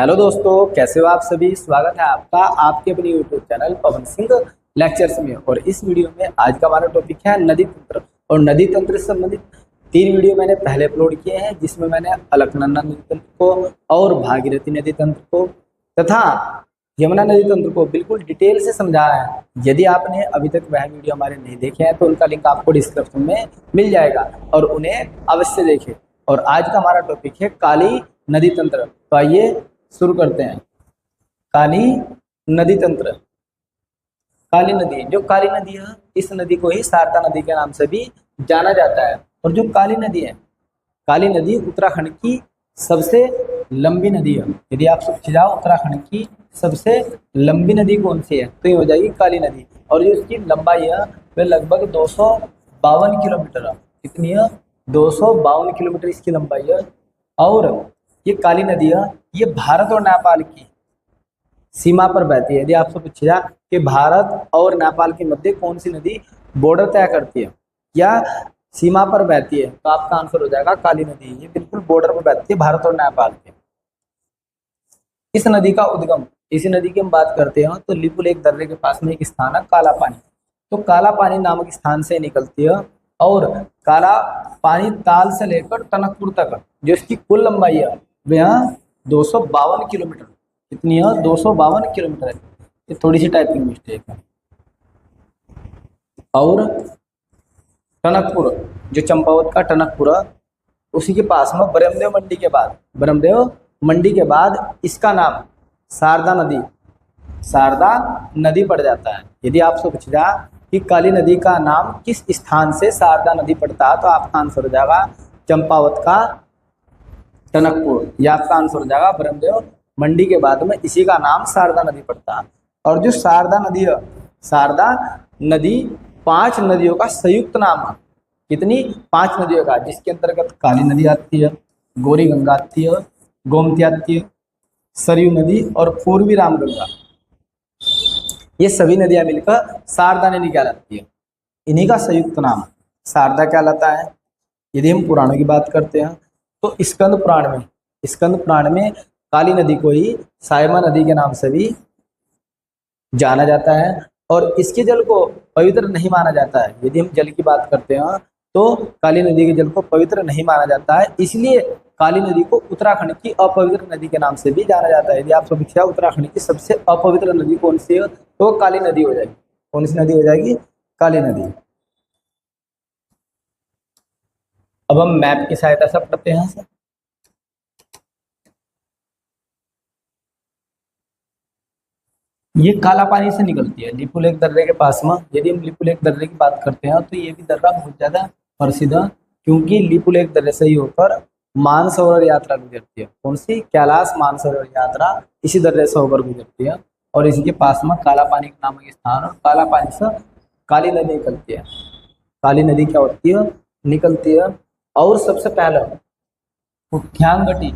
Hello दोस्तों, कैसे हो आप सभी। स्वागत है आपका आपके अपने YouTube channel Pawan Singh lectures में। और इस वीडियो में आज का हमारा टॉपिक है नदी तंत्र। और नदी तंत्र से संबंधित 3 वीडियो मैंने पहले अपलोड किए हैं, जिसमें मैंने अलकनंदा नदी तंत्र को और भागीरथी नदी तंत्र को तथा यमुना नदी तंत्र को बिल्कुल डिटेल से समझाया है। यदि आपने अभी तक वह वीडियो हमारे नहीं देखे हैं तो उनका लिंक आपको डिस्क्रिप्शन में मिल जाएगा और उन्हें अवश्य देखें। और आज का हमारा टॉपिक है काली नदी तंत्र। तो आइए शुरू करते हैं। काली नदी तंत्र। काली नदी, जो काली नदी है, इस नदी को ही शारदा नदी के नाम से भी जाना जाता है। और जो काली नदी है, काली नदी उत्तराखंड की सबसे लंबी नदी है। यदि आप पूछ जाओ उत्तराखंड की सबसे लंबी नदी कौन सी है, तो ये हो जाएगी काली नदी। और जो इसकी लंबाई है वह लगभग 252 किलोमीटर है। कितनी है? 252 किलोमीटर इसकी लंबाई है। और ये काली नदी है, ये भारत और नेपाल की सीमा पर बहती है। यदि आपसे पूछा जाए कि भारत और नेपाल के मध्य कौन सी नदी बॉर्डर तय करती है या सीमा पर बहती है, तो आपका आंसर हो जाएगा काली नदी। ये बिल्कुल बॉर्डर पर बहती है भारत और नेपाल के। इस नदी का उद्गम, इसी नदी की हम बात करते हैं तो लिपुलेख दर्रे के पास में एक स्थान है काला पानी। तो काला पानी नामक स्थान से निकलती है। और काला पानी ताल से लेकर टनकपुर तक जो इसकी कुल लंबाई है वह 252 किलोमीटर। कितनी है? 252 किलोमीटर है। ये थोड़ी सी टाइपिंग मिस्टेक है। और टनकपुर, जो चंपावत का टनकपुर है, उसी के पास में ब्रह्मदेव मंडी के बाद इसका नाम शारदा नदी पड़ जाता है। यदि आपसे पूछा जाए कि काली नदी का नाम किस स्थान से शारदा नदी पड़ता है, तो आपका आंसर हो जाएगा चंपावत का टनकपुर। या आपका आंसर हो जाएगा ब्रह्मदेव मंडी के बाद में इसी का नाम शारदा नदी पड़ता है। और जो शारदा नदी है, शारदा नदी 5 नदियों का संयुक्त नाम है। कितनी? 5 नदियों का, जिसके अंतर्गत काली नदी आती है, गौरी गंगा आती है, गोमती आती है, सरयू नदी और पूर्वी रामगंगा। ये सभी नदियां मिलकर शारदा नदी कहलाती है। इन्हीं का संयुक्त नाम शारदा कहलाता है। यदि हम पुराणों की बात करते हैं तो स्कंद पुराण में काली नदी को ही सायमा नदी के नाम से भी जाना जाता है। और इसके जल को पवित्र नहीं माना जाता है। यदि हम जल की बात करते हैं तो काली नदी के जल को पवित्र नहीं माना जाता है, इसलिए काली नदी को उत्तराखंड की अपवित्र नदी के नाम से भी जाना जाता है। यदि आप सभी पूछा उत्तराखंड की सबसे अपवित्र नदी कौन सी है, तो काली नदी हो जाएगी। कौन सी नदी हो जाएगी? काली नदी। अब हम मैप की सहायता से पढ़ते हैं। ये काला पानी से निकलती है लिपुलेख दर्रे के पास में। यदि हम लिपुलेख दर्रे की बात करते हैं तो ये भी दर्रा बहुत ज्यादा प्रसिद्ध है, क्योंकि लिपुलेख दर्रे से ही होकर मानसरोवर यात्रा गुजरती है। कौन सी? कैलाश मानसरोवर यात्रा इसी दर्रे से होकर गुजरती है। और इसी के पास में काला पानी नामक स्थान, और काला पानी से काली नदी निकलती है। काली नदी क्या होती है? निकलती है। और सबसे पहले कुठ्यांगटी,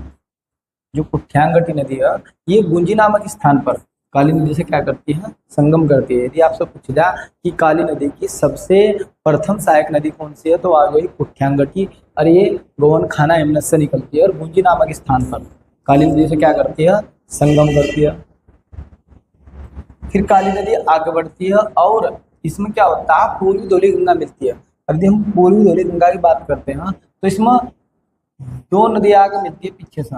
जो कुठ्यांगटी नदी है, ये गुंजी नामक स्थान पर काली नदी से क्या करती है? संगम करती है। यदि आपसे पूछा जाए कि काली नदी की सबसे प्रथम सहायक नदी कौन सी है, तो आ गई कुठ्यांगटी। और ये गोवन खाना हिमनद से निकलती है और गुंजी नामक स्थान पर काली नदी से क्या करती है? संगम करती है। फिर काली नदी आगे बढ़ती है और इसमें क्या होता है? पूर्वी धौली गंगा मिलती है। यदि हम पूर्वी धौली गंगा की बात करते हैं तो इसमें 2 नदी आगे मिलती है पीछे से।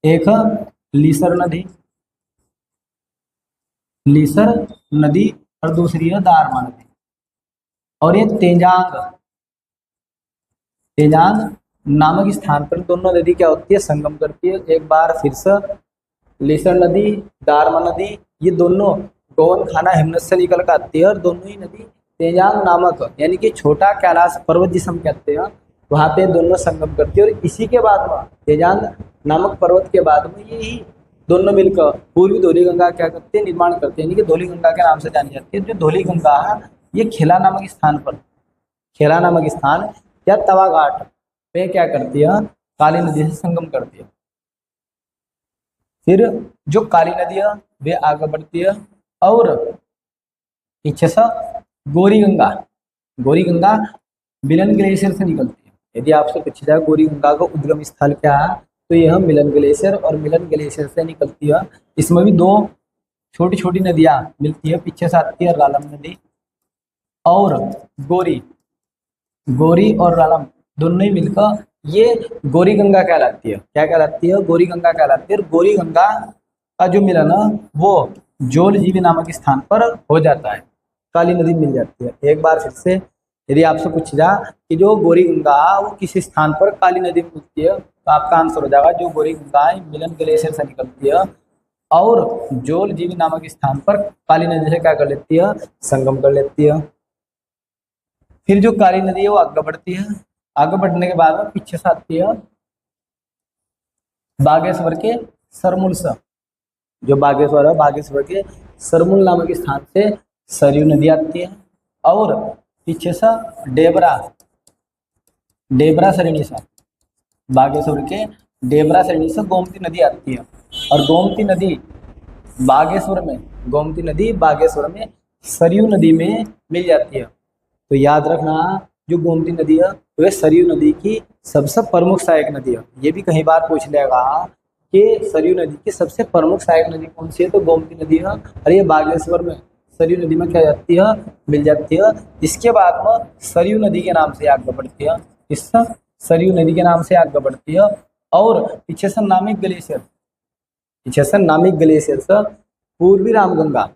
एक है लीसर नदी और दूसरी है दारमा नदी। और ये तेजांग नामक स्थान पर दोनों नदी क्या होती है? संगम करती है। एक बार फिर से लीसर नदी, दारमा नदी, ये दोनों गोवन खाना हिमनद से निकल कर आती है। और दोनों ही नदी तेजांग नामक, यानी कि छोटा कैलाश पर्वत जिसे हम कहते हैं, वहां पे दोनों संगम करती है। और इसी के बाद में तेजांग नामक पर्वत के बाद में यही दोनों मिलकर पूर्वी धौली गंगा क्या करते हैं? निर्माण करते हैं, यानी कि धौली गंगा के नाम से जानी जाती है। जो धौली गंगा है ये खेला नामक स्थान या तवा घाट पे क्या करती है? काली नदी से संगम करती है। फिर जो काली नदी है वे आगे बढ़ती है और पीछे से गौरी गंगा बिलन ग्लेशियर से निकलती है। यदि आपसे पूछा जाए गौरी गंगा का उद्गम स्थल क्या है, तो यह मिलन ग्लेशियर और मिलन ग्लेशियर से निकलती है। इसमें भी दो छोटी छोटी नदियाँ मिलती है, पीछे से आती है रालम नदी और गोरी। गोरी और रालम दोनों ही मिलकर ये गौरी गंगा कहलाती है। क्या कहलाती है? गौरी गंगा कहलाती है। और गौरी गंगा का जो मिलन है वो जोल जीवी नामक स्थान पर हो जाता है, काली नदी मिल जाती है। एक बार फिर से यदि आपसे पूछ जा कि जो गौरी गंगा वो किस स्थान पर काली नदी मिलती है, तो आपका आंसर हो जाएगा जो गौरी गंगा मिलन ग्लेशियर से निकलती है और जोल जीवी नामक स्थान पर काली नदी से क्या कर लेती है? संगम कर लेती है। फिर जो काली नदी है वो आगे बढ़ती है। आगे बढ़ने के बाद में पीछे से आती है बागेश्वर के सरमूल से। जो बागेश्वर है, बागेश्वर के सरमूल नामक स्थान से सरयू नदी आती है और पीछे से डेबरा सरिणी से, बागेश्वर के डेबरा सरिणी से गोमती नदी आती है। और गोमती नदी बागेश्वर में सरयू नदी में मिल जाती है। तो याद रखना जो गोमती नदी है वह सरयू नदी की सबसे प्रमुख सहायक नदी है। ये भी कई बार पूछ लेगा कि सरयू नदी की सबसे प्रमुख सहायक नदी कौन सी है, तो गोमती नदी है। और ये बागेश्वर में सरयू नदी में क्या जाती है? मिल जाती है। इसके बाद में सरयू नदी के नाम से आगे बढ़ती है। इससे सरयू नदी के नाम से आगे बढ़ती है और पीछे से नामिक ग्लेशियर से पूर्वी रामगंगा,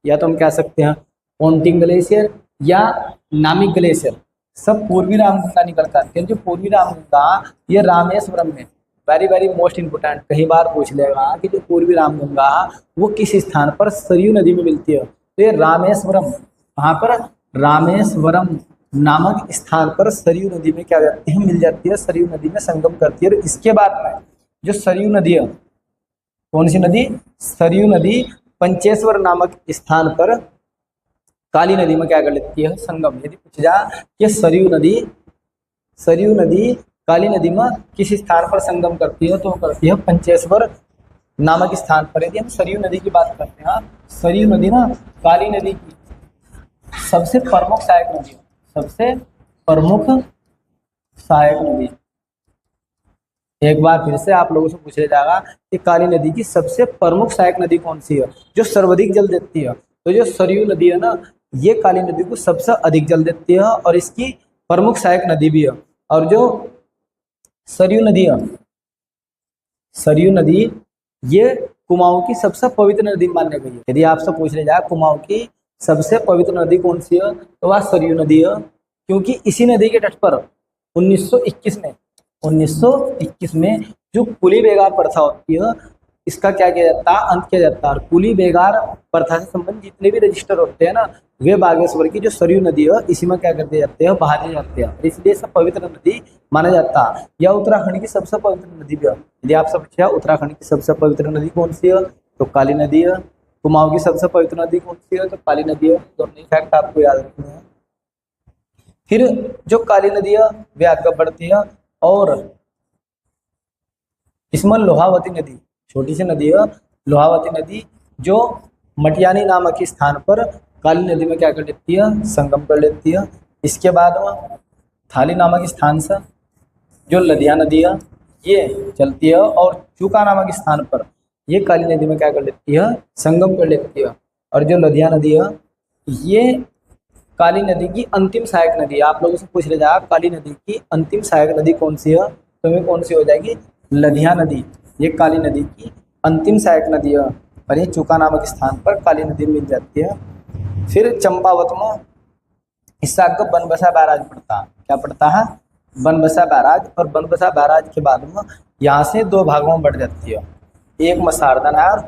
या तो हम कह सकते हैं पोंटिंग ग्लेशियर या नामिक ग्लेशियर, सब पूर्वी रामगंगा निकल कर आते हैं। जो पूर्वी रामगंगा ये रामेश्वरम में, वेरी वेरी मोस्ट इंपोर्टेंट, कई बार पूछ लेगा कि जो पूर्वी रामगंगा वो किस स्थान पर सरयू नदी में मिलती है, तो ये रामेश्वरम, वहाँ पर रामेश्वरम नामक स्थान पर सरयू नदी में क्या जाती है? मिल जाती है, सरयू नदी में संगम करती है। और इसके बाद में जो सरयू नदी है, कौन सी नदी? सरयू नदी पंचेश्वर नामक स्थान पर काली नदी में क्या कर लेती है? संगम। यदि पूछ जा कि सरयू नदी काली नदी में किस स्थान पर संगम करती है, तो करती है पंचेश्वर नामक स्थान पर। यदि हम सरयू नदी की बात करते हैं, सरयू नदी ना काली नदी की सबसे प्रमुख सहायक नदी है, सबसे प्रमुख सहायक नदी। एक बार फिर से आप लोगों से पूछा जाएगा कि काली नदी की सबसे प्रमुख सहायक नदी कौन सी है, जो सर्वाधिक जल देती है। तो जो सरयू नदी है ना, ये काली नदी को सबसे अधिक जल देती है और इसकी प्रमुख सहायक नदी भी है। और जो सरयू नदी ये कुमाऊं की सबसे पवित्र नदी मानने गई है। यदि आपसे पूछ ले जाए कुमाऊं की सबसे पवित्र नदी कौन सी है, तो वह सरयू नदी है। क्योंकि इसी नदी के तट पर 1921 में जो कुली बेगार प्रथा होती है, इसका क्या किया जाता है? अंत किया जाता है। और कुली बेगार प्रथा से संबंधित जितने भी रजिस्टर होते हैं ना, वे बागेश्वर की जो सरयू नदी है इसी में क्या कर दिए जाते हैं? बहा दिए जाते हैं। इसलिए सब पवित्र नदी माना जाता है। यह उत्तराखंड की सबसे पवित्र नदी भी है। यदि आप सब पूछा उत्तराखंड की सबसे पवित्र नदी कौन सी है, तो काली नदी है। कुमाऊं की सबसे पवित्र नदी कौन सी है, तो काली नदी है। दोनों फैक्ट आपको याद रखने हैं। फिर जो काली नदी है वे आगे बढ़ती है और इसमें लोहावती नदी, छोटी सी नदी है लोहावती नदी, जो मटियानी नामक स्थान पर काली नदी में क्या कर लेती है? संगम कर लेती है। इसके बाद में थाली नामक स्थान से जो लदिया नदी है ये चलती है और चूका नामक स्थान पर ये काली नदी में क्या कर लेती है? संगम कर लेती है। और जो लदिया नदी है ये काली नदी की अंतिम सहायक नदी है। आप लोगों से पूछ ले जाए काली नदी की अंतिम सहायक नदी कौन सी है, तो हमें कौन सी हो जाएगी? लदिया नदी। ये काली नदी की अंतिम सहायक नदी है और ये चूका नामक स्थान पर काली नदी मिल जाती है। फिर चंपावत में इससे आगे बनबसा बैराज पड़ता है। क्या पड़ता है? बनबसा बैराज। और बनबसा बैराज के बाद में यहाँ से दो भागों में बढ़ जाती है, एक में शारदा नहर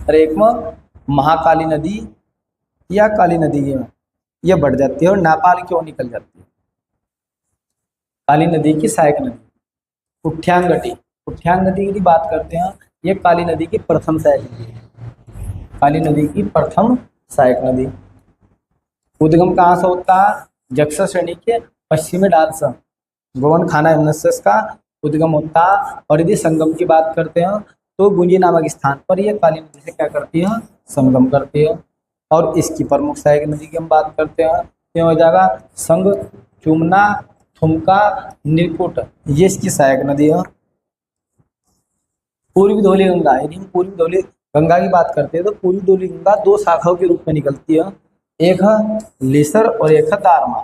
और एक में महाकाली नदी या काली नदी ये बढ़ जाती है और नेपाल की ओर निकल जाती है। काली नदी की सहायक नदी कुठ्यांग नदी की बात करते हैं, ये काली नदी की प्रथम सहायक नदी है। काली नदी की प्रथम सहायक नदी। उद्गम कहाँ से होता है? जक्सर श्रेणी के पश्चिमी ढाल से गोवन खाना एमएसएस का उद्गम होता है। और यदि संगम की बात करते हैं तो गुंजी नामक स्थान पर यह काली नदी से क्या करती है? संगम करती है। और इसकी प्रमुख सहायक नदी की हम बात करते हैं तो हो जाएगा संग, चुमना, थुमका, नीलकुट, ये इसकी सहायक नदी है। पूर्वी धौली गंगा, यदि हम पूर्वी धौली गंगा की बात करते हैं तो पूर्वी धौली गंगा दो शाखाओं के रूप में निकलती है, एक है लीसर और एक है दारमा।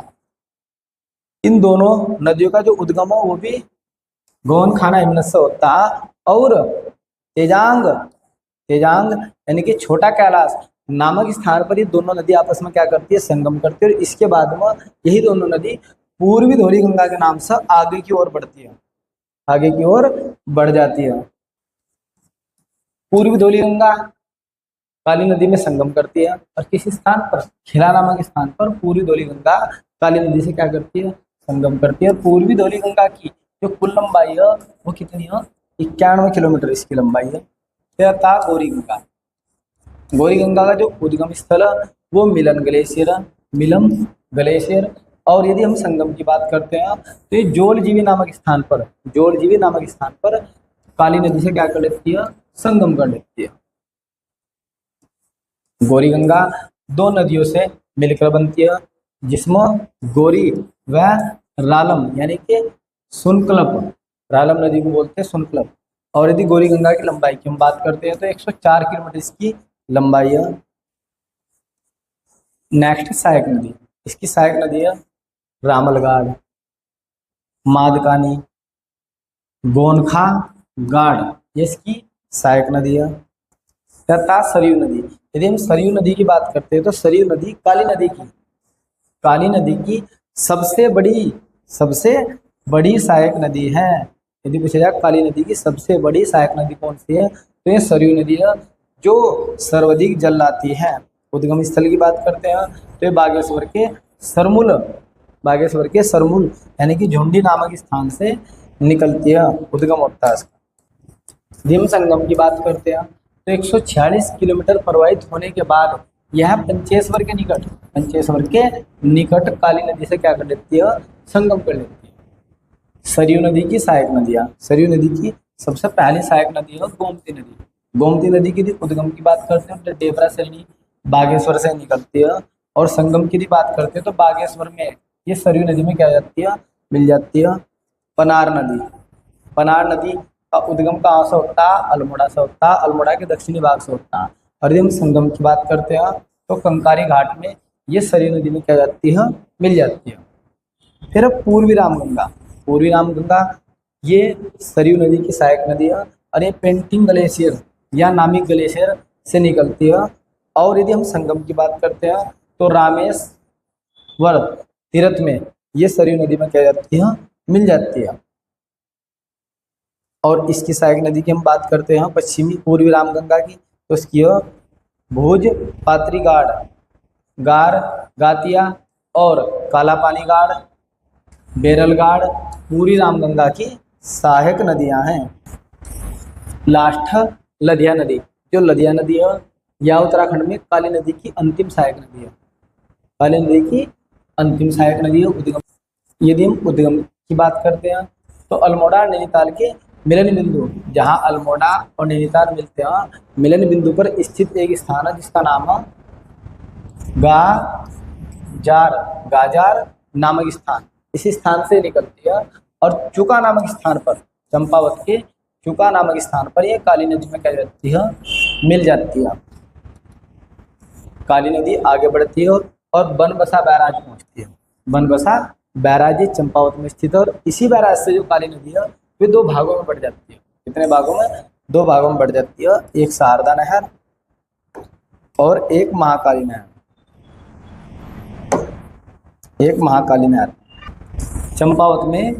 इन दोनों नदियों का जो उद्गम है वो भी गोवन खाना हिमनद से होता है, और तेजांग तेजांग यानी कि छोटा कैलाश नामक स्थान पर ये दोनों नदी आपस में क्या करती है, संगम करती है, और इसके बाद में यही दोनों नदी पूर्वी धौली गंगा के नाम से आगे की ओर बढ़ती है, आगे की ओर बढ़ जाती है। पूर्वी धौली गंगा काली नदी में संगम करती है, और किसी स्थान पर, खिला नामक स्थान पर पूर्वी धौली गंगा काली नदी से क्या करती है, संगम करती है। पूर्वी धौली गंगा की जो कुल लंबाई है वो कितनी है, 91 किलोमीटर इसकी लंबाई है। फिर था गौरी गंगा। गौरी गंगा का जो उद्गम स्थल है वो मिलन ग्लेशियर है, मिलम ग्लेशियर। और यदि हम संगम की बात करते हैं तो ये जोलजीवी नामक स्थान पर, जोलजीवी नामक स्थान पर काली नदी से क्या कर लेती है, संगम कर लेती है। गौरी गंगा दो नदियों से मिलकर बनती है, जिसमें गौरी व रालम यानी कि सुनकलप, रालम नदी को बोलते हैं सुनकलप। और यदि गौरी गंगा की लंबाई की हम बात करते हैं तो 104 किलोमीटर इसकी लंबाई है। नेक्स्ट सहायक नदी, इसकी सहायक नदी है रामलगाड़, मादकानी, गोनखा गाड़, ये इसकी सहायक नदी है। तथा सरयू नदी, यदि हम सरयू नदी की बात करते हैं तो सरयू नदी काली नदी की सबसे बड़ी सहायक नदी है। यदि पूछा जाए काली नदी की सबसे बड़ी सहायक नदी कौन सी है तो ये सरयू नदी है, जो सर्वाधिक जल लाती है। उद्गम स्थल की बात करते हैं तो ये बागेश्वर के सरमुल यानी कि झुंडी नामक स्थान से निकलती है, उद्गम होता है इसका। यदि हम संगम की बात करते हैं तो 146 किलोमीटर प्रवाहित होने के बाद यह पंचेश्वर के निकट काली नदी से क्या कर लेती है, संगम कर लेती है। सरयू नदी की सहायक नदियाँ, सरयू नदी की सबसे पहली सहायक नदी है गोमती नदी। गोमती नदी की उद्गम की बात करते हैं तो डेबरा सैनी बागेश्वर से निकलती है, और संगम की बात करते हैं तो बागेश्वर में ये सरयू नदी में क्या जाती है, मिल जाती है। पनार नदी का उद्गम कहाँ से होता है, अल्मोड़ा से होता है, अल्मोड़ा के दक्षिणी भाग से होता है। और यदि हम संगम की बात करते हैं तो कंकारी घाट में ये सरयू नदी में क्या जाती है, मिल जाती है। फिर पूर्वी रामगंगा ये सरयू नदी की सहायक नदी है, और ये पेंटिंग ग्लेशियर या नामिक ग्लेशियर से निकलती है। और यदि हम संगम की बात करते हैं तो रामेश्वर तीर्थ में ये सरयू नदी में क्या जाती है, मिल जाती है। और इसकी सहायक नदी की हम बात करते हैं पश्चिमी पूर्वी रामगंगा की, तो इसकी भुज पात्री गाड़, गातिया और काला पानी गाड़, बेरल गाड़ पूरी रामगंगा की सहायक नदियां हैं। लास्ट लधिया नदी, जो लधिया नदी है यह उत्तराखंड में काली नदी की अंतिम सहायक नदी है, काली नदी की अंतिम सहायक नदी है उद्गम। यदि हम उद्गम की बात करते हैं तो अल्मोड़ा नैनीताल के मिलन बिंदु, जहां अल्मोड़ा और नैनीताल मिलते हैं, मिलन बिंदु पर स्थित एक स्थान है जिसका नाम है गाजार नामक स्थान। इस स्थान से निकलती है, और चुका नामक स्थान पर, चंपावत के चुका नामक स्थान पर यह काली नदी में क्या जाती है, मिल जाती है। काली नदी आगे बढ़ती है और बनबसा बैराज पहुंचती है। बनबसा बैराज चंपावत में स्थित है, और इसी बैराज से जो काली नदी है वे दो भागों में बढ़ जाती है। कितने भागों में, दो भागों में बढ़ जाती है, एक शारदा नहर और एक महाकाली नहर। चंपावत में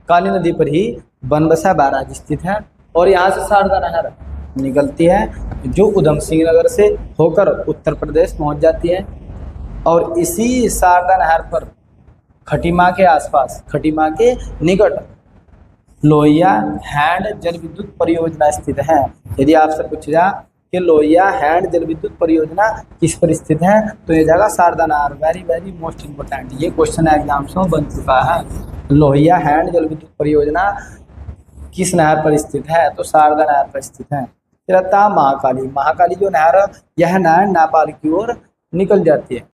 काली नदी पर ही बनबसा बैराज स्थित है, और यहाँ से शारदा नहर निकलती है जो उधम सिंह नगर से होकर उत्तर प्रदेश पहुँच जाती है। और इसी शारदा नहर पर खटीमा के आसपास, खटीमा के निकट लोहिया हैंड जल विद्युत परियोजना स्थित है। यदि आपसे पूछा जाए कि लोहिया हैंड जल विद्युत परियोजना किस पर स्थित है तो ये जगह शारदा नहर। वेरी मोस्ट इम्पोर्टेंट, ये क्वेश्चन एग्जाम्स में बन चुका है। लोहिया हैंड जल विद्युत परियोजना किस नहर पर स्थित है तो शारदा नहर पर स्थित है। फिर आता महाकाली जो नहर, यह नहर नेपाल की ओर निकल जाती है।